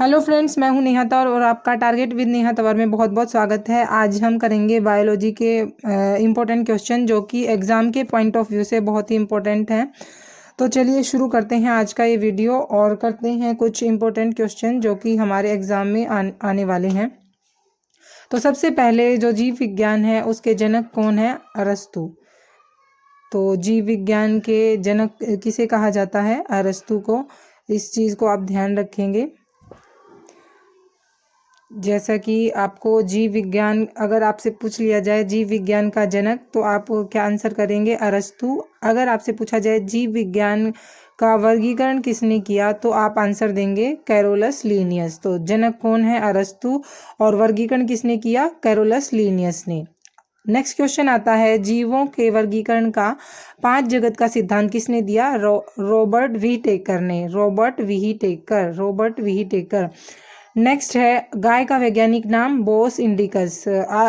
Hello friends, मैं हूं नेहा तौर और आपका टारगेट विद नेहा तौर में बहुत बहुत स्वागत है। आज हम करेंगे बायोलॉजी के इम्पोर्टेंट क्वेश्चन जो कि एग्ज़ाम के पॉइंट ऑफ व्यू से बहुत ही इम्पोर्टेंट हैं। तो चलिए शुरू करते हैं आज का ये वीडियो और करते हैं कुछ इम्पोर्टेंट क्वेश्चन जो कि हमारे एग्ज़ाम में आने वाले हैं। तो सबसे पहले जो जीव विज्ञान है उसके जनक कौन है? अरस्तु। तो जीव विज्ञान के जनक किसे कहा जाता है? अरस्तु को। इस चीज़ को आप ध्यान रखेंगे। जैसा कि आपको जीव विज्ञान अगर आपसे पूछ लिया जाए जीव विज्ञान का जनक, तो आप क्या आंसर करेंगे? अरस्तु। अगर आपसे पूछा जाए जीव विज्ञान का वर्गीकरण किसने किया, तो आप आंसर देंगे कैरोलस लीनियस। तो जनक कौन है? अरस्तु। और वर्गीकरण किसने किया? कैरोलस लीनियस ने। नेक्स्ट क्वेश्चन आता है, जीवों के वर्गीकरण का 5 जगत का सिद्धांत किसने दिया? रॉबर्ट व्हीटेकर ने। रॉबर्ट व्हीटेकर। नेक्स्ट है, गाय का वैज्ञानिक नाम? बोस इंडिकस।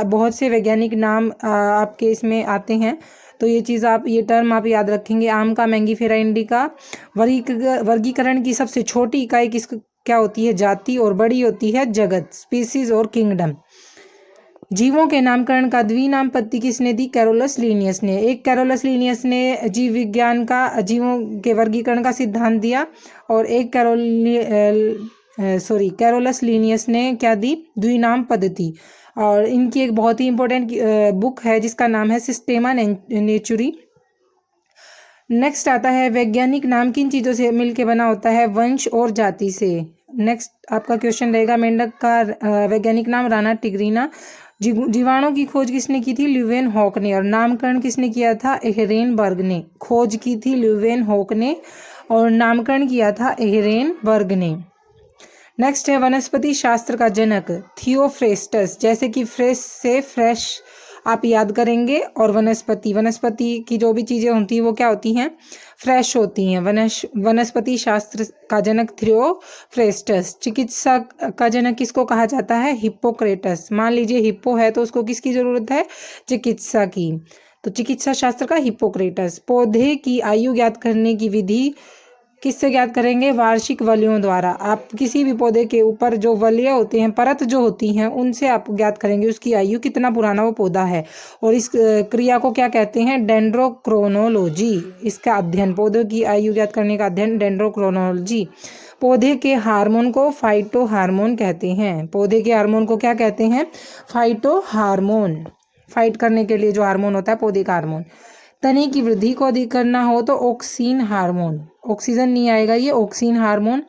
बहुत से वैज्ञानिक नाम आपके इसमें आते हैं, तो ये टर्म आप याद रखेंगे। आम का मैंगीफेरा इंडिका। वर्गीकरण की सबसे छोटी इकाई क्या होती है? जाति। और बड़ी होती है जगत, स्पीसीज और किंगडम। जीवों के नामकरण का द्विनामपत्ति किसने दी? कैरोलस लीनियस ने। एक कैरोलस लीनियस ने जीव विज्ञान का जीवों के वर्गीकरण का सिद्धांत दिया, और एक कैरोलस लीनियस ने क्या दी? द्विनाम पद्धति। और इनकी एक बहुत ही इंपॉर्टेंट बुक है जिसका नाम है सिस्टेमा नेचुरी। नेक्स्ट आता है, वैज्ञानिक नाम किन चीज़ों से मिलके बना होता है? वंश और जाति से। नेक्स्ट आपका क्वेश्चन रहेगा, मेंढक का वैज्ञानिक नाम? राना टिग्रीना। जीवाणु की खोज किसने की थी? ल्यूवेनहॉक ने। और नामकरण किसने किया था? एहरेनबर्ग ने। खोज की थी ल्यूवेनहॉक ने और नामकरण किया था एहरेनबर्ग ने। नेक्स्ट है, वनस्पति शास्त्र का जनक? थियोफ्रेस्टस। जैसे कि फ्रेश से फ्रेश आप याद करेंगे, और वनस्पति की जो भी चीज़ें होती हैं वो क्या होती हैं? फ्रेश होती हैं। वनस्पति शास्त्र का जनक थियोफ्रेस्टस। चिकित्सा का जनक किसको कहा जाता है? हिप्पोक्रेटस। मान लीजिए हिप्पो है तो उसको किसकी ज़रूरत है? चिकित्सा की। तो चिकित्सा शास्त्र का हिप्पोक्रेटस। पौधे की आयु ज्ञात करने की विधि किससे ज्ञात करेंगे? वार्षिक वलयों द्वारा। आप किसी भी पौधे के ऊपर जो वलय होते हैं, परत जो होती हैं, उनसे आप ज्ञात करेंगे उसकी आयु, कितना पुराना वो पौधा है। और इस क्रिया को क्या कहते हैं? डेंड्रोक्रोनोलॉजी। इसका अध्ययन, पौधों की आयु ज्ञात करने का अध्ययन डेंड्रोक्रोनोलॉजी। पौधे के हार्मोन को फाइटो हार्मोन कहते हैं। पौधे के हार्मोन को क्या कहते हैं? Phyto hormone. फाइट करने के लिए जो हार्मोन होता है पौधे का हार्मोन। तने की वृद्धि को अधिक करना हो तो ऑक्सीन हार्मोन। ऑक्सीजन नहीं आएगा, ये ऑक्सीन हार्मोन।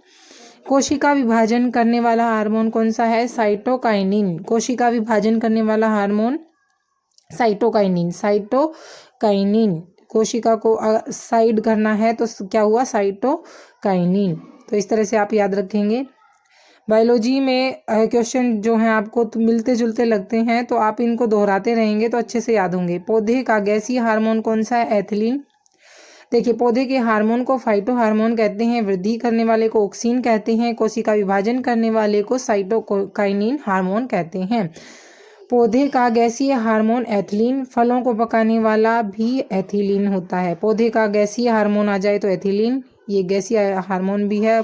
कोशिका विभाजन करने वाला हार्मोन कौन सा है? साइटोकाइनिन। कोशिका विभाजन करने वाला हार्मोन साइटोकाइनिन। कोशिका को साइड करना है तो क्या हुआ? साइटोकाइनिन। तो इस तरह से आप याद रखेंगे। बायोलॉजी में क्वेश्चन जो हैं आपको तो मिलते जुलते लगते हैं, तो आप इनको दोहराते रहेंगे तो अच्छे से याद होंगे। पौधे का गैसीय हार्मोन कौन सा है? एथिलीन। देखिए, पौधे के हार्मोन को फाइटो हार्मोन कहते हैं, वृद्धि करने वाले को ऑक्सीन कहते हैं, कोशिका विभाजन करने वाले को साइटोकाइनिन हार्मोन कहते हैं। पौधे का गैसीय हार्मोन एथिलीन। फलों को पकाने वाला भी एथिलीन होता है। पौधे का गैसीय हार्मोन आ जाए तो एथिलीन, ये गैसीय हार्मोन भी है।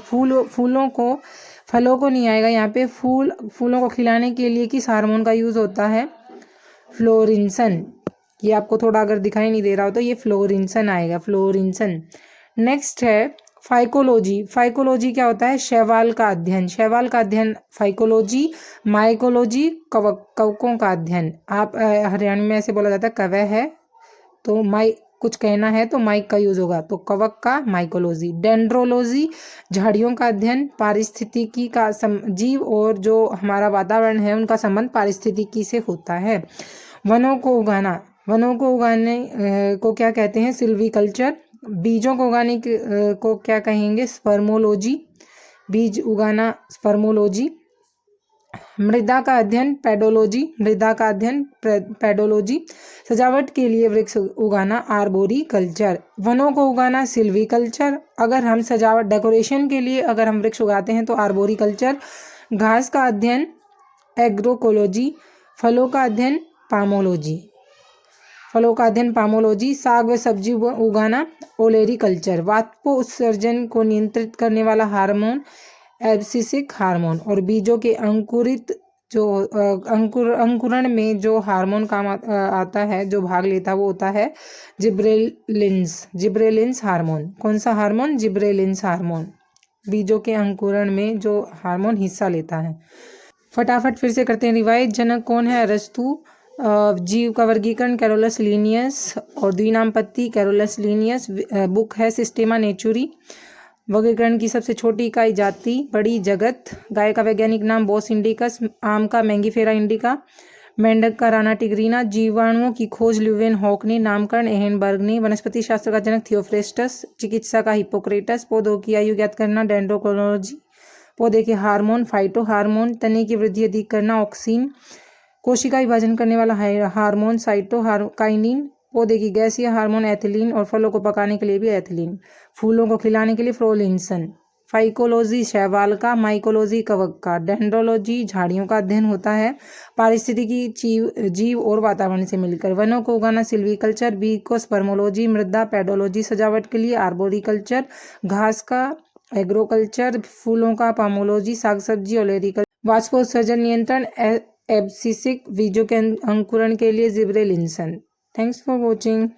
फलों को नहीं आएगा यहाँ पे। फूलों को खिलाने के लिए किस हार्मोन का यूज होता है? फ्लोरिन्सन। ये आपको थोड़ा अगर दिखाई नहीं दे रहा हो तो ये फ्लोरिन्सन आएगा, फ्लोरिन्सन। नेक्स्ट है फाइकोलॉजी। फाइकोलॉजी क्या होता है? शैवाल का अध्ययन। शैवाल का अध्ययन फाइकोलॉजी। माइकोलॉजी कवकों का अध्ययन। आप हरियाणा में ऐसे बोला जाता है कवक है, तो कुछ कहना है तो माइक का यूज होगा, तो कवक का माइकोलॉजी। डेंड्रोलॉजी झाड़ियों का अध्ययन। पारिस्थितिकी का जीव और जो हमारा वातावरण है उनका संबंध पारिस्थितिकी से होता है। वनों को उगाना को क्या कहते हैं? सिल्वीकल्चर। बीजों को उगाने को क्या कहेंगे? स्पर्मोलॉजी। बीज उगाना स्पर्मोलॉजी। मृदा का अध्ययन पेडोलॉजी। सजावट के लिए वृक्ष उगाना आर्बोरिकल्चर। वनों को उगाना सिल्वीकल्चर। अगर हम सजावट डेकोरेशन के लिए अगर हम वृक्ष उगाते हैं तो आर्बोरिकल्चर। घास का अध्ययन एग्रोकोलॉजी। फलों का अध्ययन पामोलॉजी। साग व सब्जी उगाना ओलेरीकल्चर। वाष्पोत्सर्जन को नियंत्रित करने वाला हार्मोन एब्सिसिक हार्मोन। और बीजों के अंकुरित जो अंकुरण में जो हार्मोन काम आता है, जो भाग लेता है, वो होता है जिब्रेलिन्स हार्मोन। कौन सा हार्मोन? Gibberellins hormone. बीजों के अंकुरण में जो हार्मोन हिस्सा लेता है। फटाफट फिर से करते हैं रिवाइज। जनक कौन है? अरस्तु। जीव का वर्गीकरण कैरोलस लीनियस और द्विनामपत्ति कैरोलस लीनियस। बुक है सिस्टेमा नेचुरी। वर्गीकरण की सबसे छोटी इकाई जाति, बड़ी जगत। गाय का वैज्ञानिक नाम बोस इंडिकस। आम का मैंगीफेरा इंडिका। मेंढक का राना टिग्रीना। जीवाणुओं की खोज ल्यूवेन हॉक ने। नामकरण एहनबर्ग ने। वनस्पति शास्त्र का जनक थियोफ्रेस्टस। चिकित्सा का हिप्पोक्रेटस। पौधों की आयु ज्ञात करना डेंड्रोक्रोलॉजी। पौधे के हार्मोन फाइटो हार्मोन। तने की वृद्धि अधिक करना ऑक्सीन। कोशिका विभाजन करने वाला हार्मोन साइटोकाइनिन। पौधे की गैसीय हार्मोन एथिलीन और फलों को पकाने के लिए भी एथिलीन। फूलों को खिलाने के लिए फ्रोलिन्सन। फाइकोलॉजी शैवाल का, माइकोलॉजी कवक का। डेंड्रोलॉजी झाड़ियों का अध्ययन होता है पारिस्थितिकी जीव और वातावरण से मिलकर। वनों को उगाना सिल्वीकल्चर। बी को स्पर्मोलॉजी। मृदा पेडोलॉजी सजावट के लिए। आर्बोरिकल्चर घास का। एग्रोकल्चर फूलों का। पामोलॉजी साग सब्जी। ओलेरिकल्चर वाष्पोत्सर्जन नियंत्रण। एब्सिसिक बीजों के अंकुरण के लिए जिब्रेलिन्सन। Thanks for watching.